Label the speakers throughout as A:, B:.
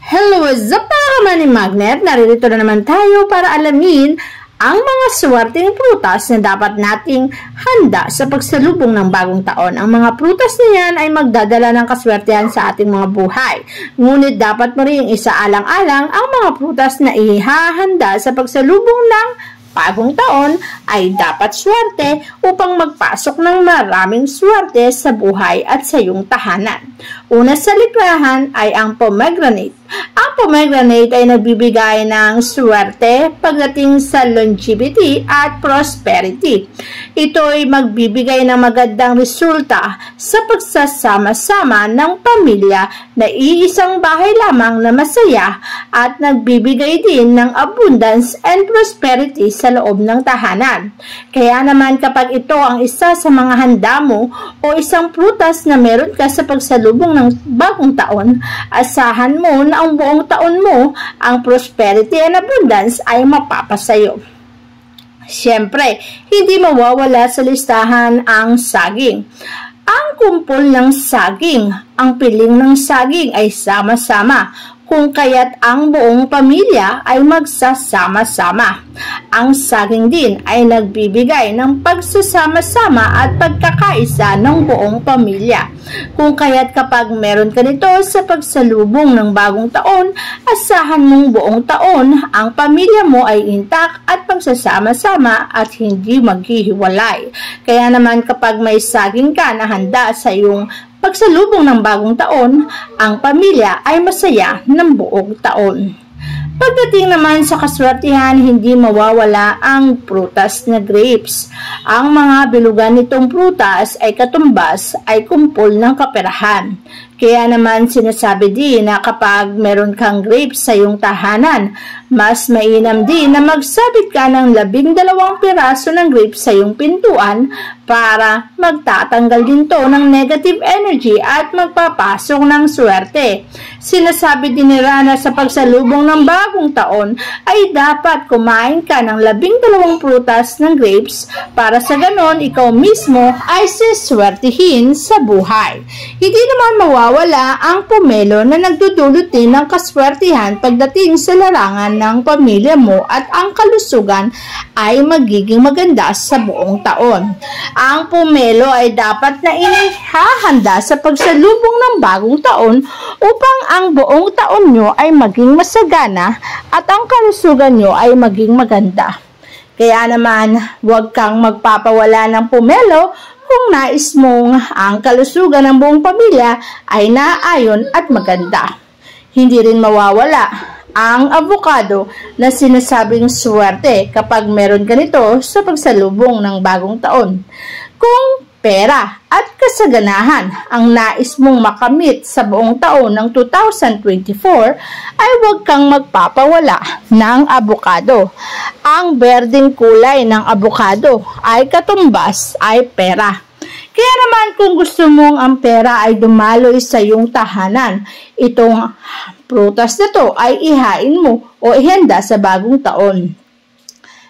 A: Hello, what's up mga Money Magnet? Naririto na naman tayo para alamin ang mga swerteng prutas na dapat nating handa sa pagsalubong ng bagong taon. Ang mga prutas na yan ay magdadala ng kaswertehan sa ating mga buhay. Ngunit dapat mo rin isaalang-alang ang mga prutas na ihahanda sa pagsalubong ng bagong taon ay dapat swerte upang magpasok ng maraming swerte sa buhay at sa iyong tahanan. Una sa litrahan ay ang pomegranate. Ang pomegranate ay nagbibigay ng swerte pagdating sa longevity at prosperity. Ito ay magbibigay ng magandang resulta sa pagsasama-sama ng pamilya na iisang bahay lamang na masaya at nagbibigay din ng abundance and prosperity sa loob ng tahanan. Kaya naman kapag ito ang isa sa mga handa mo o isang prutas na meron ka sa pagsalubong ng bagong taon, asahan mo na ang buong taon mo, ang prosperity and abundance ay mapapasayo. Siyempre, hindi mawawala sa listahan ang saging. Ang kumpol ng saging, ang piling ng saging ay sama-sama, kung kaya't ang buong pamilya ay magsasama-sama. Ang saging din ay nagbibigay ng pagsasama-sama at pagkakaisa ng buong pamilya. Kung kaya't kapag meron ka nito sa pagsalubong ng bagong taon, asahan mong buong taon ang pamilya mo ay intact at pagsasama-sama at hindi maghihiwalay. Kaya naman kapag may saging ka na handa sa iyong pagsalubong ng bagong taon, ang pamilya ay masaya ng buong taon. Pagdating naman sa kaswertihan, hindi mawawala ang prutas na grapes. Ang mga bilugan nitong prutas ay katumbas ay kumpol ng kaperahan. Kaya naman sinasabi din na kapag meron kang grapes sa iyong tahanan, mas mainam din na magsabit ka ng 12 piraso ng grapes sa iyong pintuan para magtatanggal din to ng negative energy at magpapasok ng swerte. Sinasabi din ni Rana sa pagsalubong ng bagong taon ay dapat kumain ka ng 12 prutas ng grapes para sa ganon ikaw mismo ay siswertihin sa buhay. Hindi naman mawawala ang pomelo na nagdudulot din ng kaswertihan pagdating sa larangan ng pamilya mo at ang kalusugan ay magiging maganda sa buong taon. Ang pomelo ay dapat na inihahanda sa pagsalubong ng bagong taon upang ang buong taon nyo ay maging masagana at ang kalusugan nyo ay maging maganda. Kaya naman, huwag kang magpapawala ng pomelo kung nais mong ang kalusugan ng buong pamilya ay naayon at maganda. Hindi rin mawawala ang avocado na sinasabing swerte kapag meron ganito sa pagsalubong ng bagong taon. Kung pera at kasaganahan ang nais mong makamit sa buong taon ng 2024 ay huwag kang magpapawala ng avocado. Ang berdeng kulay ng avocado ay katumbas ay pera. Kaya naman kung gusto mong ang pera ay dumaloy sa iyong tahanan, itong prutas na to ay ihain mo o ihanda sa bagong taon.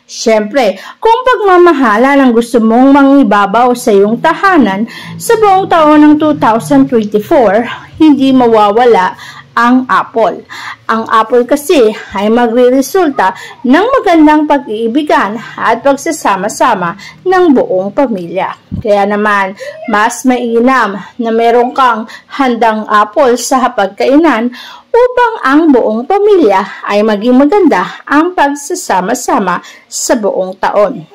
A: Siyempre, kung pagmamahala ng gusto mong mangibabaw sa iyong tahanan sa buong taon ng 2024, hindi mawawala ang apple. Ang apple kasi ay magre-resulta ng magandang pag-iibigan at pagsasama-sama ng buong pamilya. Kaya naman, mas mainam na meron kang handang apple sa hapagkainan upang ang buong pamilya ay maging maganda ang pagsasama-sama sa buong taon.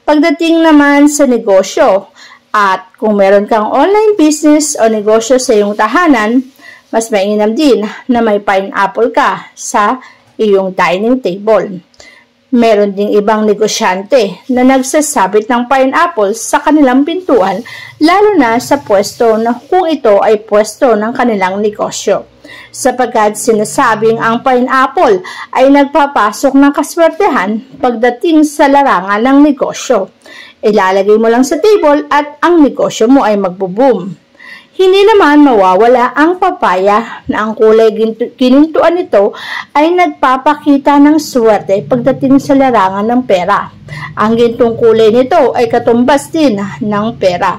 A: Pagdating naman sa negosyo, at kung meron kang online business o negosyo sa iyong tahanan, mas mainam din na may pineapple ka sa iyong dining table. Meron ding ibang negosyante na nagsasabit ng pineapple sa kanilang pintuan, lalo na sa pwesto na kung ito ay pwesto ng kanilang negosyo. Sapagkat sinasabing ang pineapple ay nagpapasok ng kaswertehan pagdating sa larangan ng negosyo. Ilalagay mo lang sa table at ang negosyo mo ay magbo-boom. Hindi naman mawawala ang papaya na ang kulay kinintuan nito ay nagpapakita ng swerte pagdating sa larangan ng pera. Ang gintong kulay nito ay katumbas din ng pera.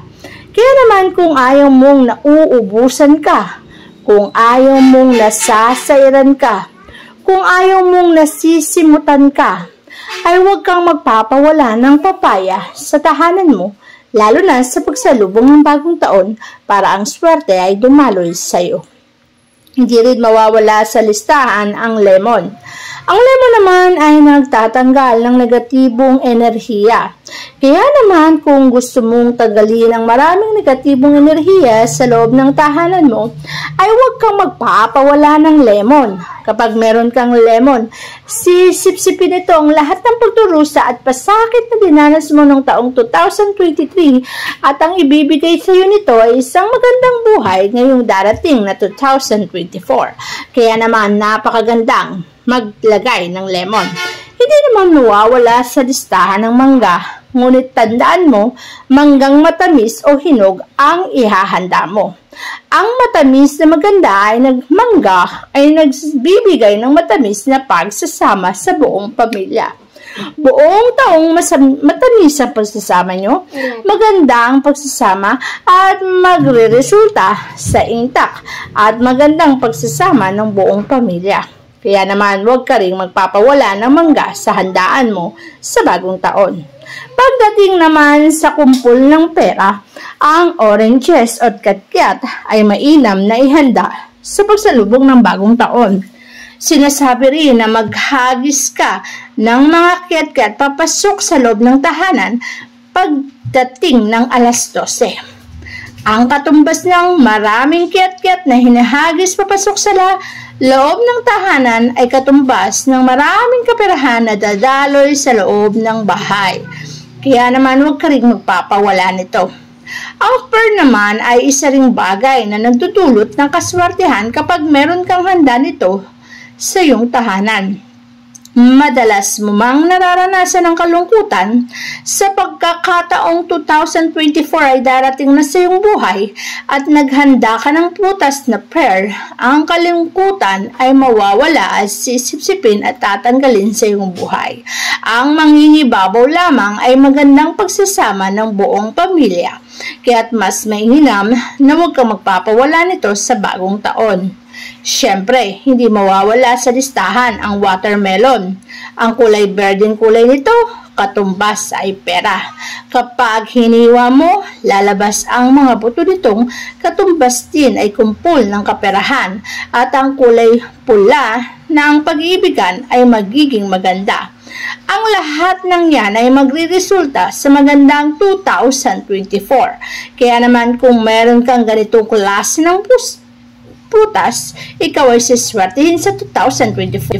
A: Kaya naman kung ayaw mong nauubusan ka, Kung ayaw mong nasasairan ka, kung ayaw mong nasisimutan ka, ay huwag kang magpapawala ng papaya sa tahanan mo, lalo na sa pagsalubong ng bagong taon para ang swerte ay dumaloy sa iyo. Hindi rin mawawala sa listahan ang lemon. Ang lemon naman ay nagtatanggal ng negatibong enerhiya. Kaya naman kung gusto mong tanggalin ang maraming negatibong enerhiya sa loob ng tahanan mo, ay huwag kang magpapawala ng lemon. Kapag meron kang lemon, sisipsipin ito ang lahat ng pagdurusa at pasakit na dinanas mo noong taong 2023 at ang ibibigay sa iyo nito ay isang magandang buhay ngayong darating na 2024. Kaya naman napakagandang maglagay ng lemon. Hindi naman mawawala sa listahan ng mangga, ngunit tandaan mo, manggang matamis o hinog ang ihahanda mo. Ang matamis na maganda ay nagbibigay ng matamis na pagsasama sa buong pamilya. Buong taong matamis ang pagsasama nyo, maganda ang pagsasama at magre-resulta sa intak at magandang pagsasama ng buong pamilya. Kaya naman huwag ka ring magpapawala ng mangga sa handaan mo sa bagong taon. Pagdating naman sa kumpul ng pera, ang oranges at katkyat ay mainam na ihanda sa pagsalubong ng bagong taon. Sinasabi rin na maghagis ka ng mga katkyat papasok sa loob ng tahanan pagdating ng alas 12. Ang katumbas ng maraming kiat-kiat na hinahagis papasok sa loob ng tahanan ay katumbas ng maraming kaperahan na dadaloy sa loob ng bahay. Kaya naman huwag ka rin magpapawala nito. Ang pearl naman ay isa ring bagay na nagdudulot ng kaswertehan kapag meron kang handa nito sa iyong tahanan. Madalas mo mang nararanasan ang kalungkutan sa pagkakataong 2024 ay darating na sa iyong buhay at naghanda ka ng prutas na pearl, ang kalungkutan ay mawawala at sisipsipin at tatanggalin sa iyong buhay. Ang mangingibabaw lamang ay magandang pagsasama ng buong pamilya, kaya't mas mainam na huwag kang magpapawala nito sa bagong taon. Siyempre, hindi mawawala sa listahan ang watermelon. Ang kulay berdeng kulay nito, katumbas ay pera. Kapag hiniwa mo, lalabas ang mga buto nitong katumbas din ay kumpul ng kaperahan at ang kulay pula na ang pag-iibigan ay magiging maganda. Ang lahat ng yan ay magre-resulta sa magandang 2024. Kaya naman kung meron kang ganitong klase ng prutas, ikaw ay siswertihin sa 2024.